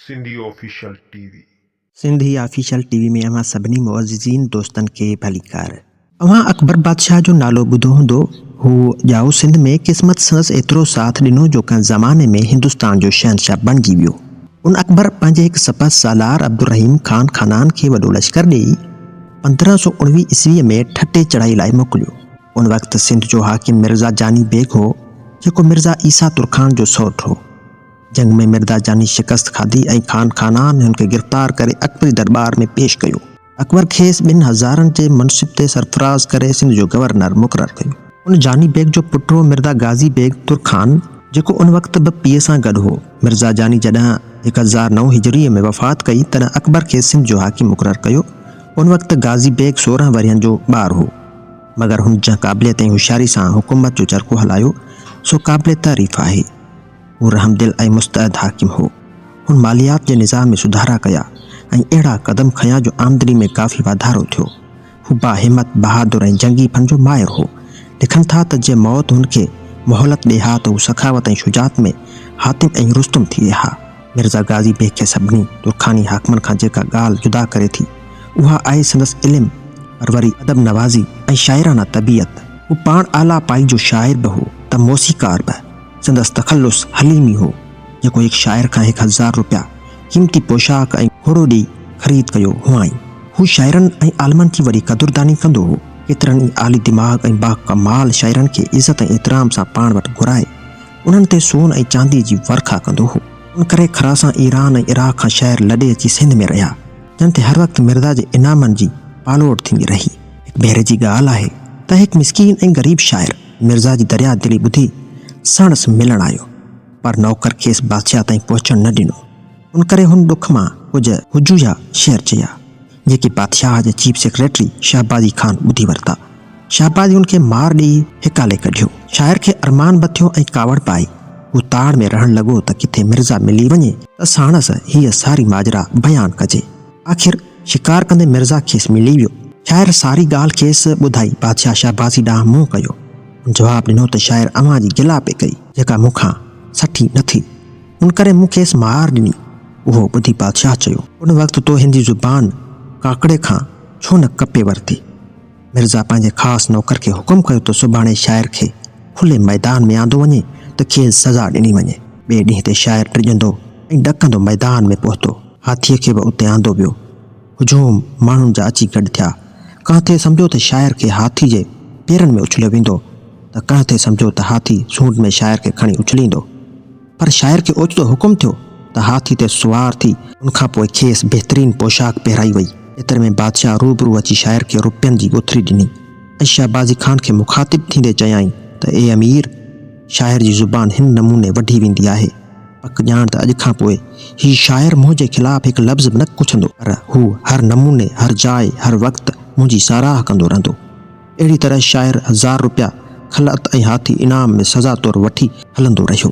Sindhi official TV. Sindhi official TV में अवां सभिनी मुअज़्ज़िज़ीन दोस्तन के भलीकार। अवां अकबर बादशाह जो नालो ॿुधो हूंदो। हू ॼाओ सिंध में क़िस्मत संस एतिरो साथ ॾिनो जो कंहिं ज़माने में हिंदुस्तान जो शहनशाह बणिजी वियो। उन अकबर पंहिंजे हिकु सपह सालार अब्दुर्रहीम ख़ान ख़ानान खे वॾो लश्कर ॾेई 1519 ईस्वीअ में ठटे चढ़ाई लाइ मोकिलियो। उन वक़्तु सिंध जो हाकिम मिर्ज़ा जानी बेग हो, जेको मिर्ज़ा ईसा तुर्खान जो सौट हो। जंग में मिर्ज़ा जानी शिकस्त खाधी ऐं ख़ान ख़ानान हुन खे गिरफ़्तार करे अकबरी दरबार में पेश कयो। अकबर खेसि 2000 जे मनसिब ते सरफराज़ करे सिंध जो गवर्नर मुक़ररु कयो। उन जानी बेग जो पुटु हो मिर्ज़ा गाज़ी बेग तुर्खान, जेको उन वक़्तु बि पीउ सां गॾु हो। मिर्ज़ा जानी जॾहिं 1009 हिजरीअ में वफ़ात कई तॾहिं अकबर खे सिंध जो हाकिम मुक़ररु कयो। उन वक़्तु गाज़ी बेग 16 वरियनि जो ॿारु हो, मगर हुन जंहिं क़ाबिलियत ऐं होशियारी सां हुकूमत जो चरखो हलायो सो क़ाबिले तारीफ़ आहे। हू रहमदिल ऐं मुस्तैद हाकिम हो। हुन मालियात जे निज़ाम में सुधारा कया ऐं अहिड़ा क़दम खयां जो आमदनी में काफ़ी वाधारो थियो। हू बाहिमत, बहादुर ऐं जंगी फन जो माहिर हो। लिखनि था त जे मौत हुनखे मोहलत ॾे हा त हू सखावत ऐं शुजात में हातिम ऐं रुस्तुम थी विया हा। मिर्ज़ा गाज़ी बेग खे सभिनी तुर्खानी हाकिमनि खां जेका ॻाल्हि जुदा करे थी उहा आहे संदसि इल्मु, पर वरी अदब नवाज़ी ऐं शाइराना तबीयत। हू पाण आला पाई जो शाइर बि हो त मौसीकार बि। संदसि तखल्लुस हलीमी हो, जेको हिकु शाइर खां 1000 रुपया क़ीमती पोशाक ऐं घोड़ो ॾेई ख़रीद कयो हुआईं। हू शाइरनि ऐं आलमनि जी वॾी क़दुरदानी कंदो हो। केतिरनि ई आली दिमाग़ ऐं बाकमाल शाइरनि खे इज़त ऐं एतिराम सां पाण वटि घुराए उन्हनि ते सोन ऐं चांदी जी वर्खा कंदो हो। उन करे खरासां ईरान ऐं इराक़ खां शाइर लॾे अची सिंध में रहिया, जन ते हर वक़्तु मिर्ज़ा जे इनामनि जी पालोड़ थींदी रही। हिकु भेरे जी ॻाल्हि आहे त हिकु मिसकीन ऐं ग़रीब शाइर मिर्ज़ा जी दरिया दिली ॿुधी सणसि मिलण आयो, पर नौकर खेसि बादशाह ताईं पहुचण न ॾिनो। उन करे हुन ॾुख मां कुझु हुजूया शेर चया, जेके बादशाह जे चीफ सेक्रेटरी शहबाज़ी ख़ान ॿुधी वरिता। शहबाज़ी हुन खे मार ॾेई हिकाले कढियो। शाइर खे अरमान बि थियो ऐं कावड़ पाई। हू ताड़ में रहण लॻो त किथे मिर्ज़ा मिली वञे त साणसि हीअ सारी माजरा बयानु कजे। आख़िर शिकार कंदे मिर्ज़ा खेसि मिली वियो। शाइर सारी ॻाल्हि खेसि ॿुधाई। बादशाह शहबाज़ी ॾांहुं मुंहुं कयो। जवाबु ॾिनो त शाइर अव्हां जी गिला पे कई, जेका मूंखां सठी न थी। उन करे मूं खेसि मार ॾिनी। उहो ॿुधी बादशाह चयो, उन वक़्तु तो हिंदी ज़ुबान काकड़े खां छो न कपे वरिती। मिर्ज़ा पंहिंजे ख़ासि नौकर खे हुकुम कयो त सुभाणे शाइर खे खुले मैदान में आंदो वञे त खेसि सज़ा ॾिनी वञे। ॿिए ॾींहं ते शाइर टिजंदो ऐं ॾकंदो मैदान में पहुतो। हाथीअ खे बि उते आंदो वियो। हुजूम माण्हुनि जा अची गॾु थिया। कांथे सम्झो त शाइर खे हाथी जे पेरनि में उछलियो वेंदो, त कांथे सम्झो त हाथी सूंड में शाइर खे खणी उछलींदो। पर शाइर खे ओचितो हुकुम थियो त हाथी ते सुवार थी उनखां पोइ खेसि बहितरीन पोशाक पहिराई वई। एतिरे में बादशाह रूबरू अची शाइर खे रुपयनि जी ॻोथरी ॾिनी ऐं शहबाज़ी ख़ान खे मुखातिब थींदे चयाईं त ए अमीर, शाइर जी ज़ुबान हिन नमूने वढी वेंदी आहे। पक ॼाण त अॼु खां पोइ हीउ शाइर मुंहिंजे ख़िलाफ़ु हिकु लफ़्ज़ बि न कुछंदो, पर हू हर नमूने, हर जाइ, हर वक़्तु मुंहिंजी साराह कंदो रहंदो। अहिड़ी तरह शाइर 1000 रुपया खलअत ऐं हाथी इनाम में सज़ा तौरु वठी हलंदो रहियो।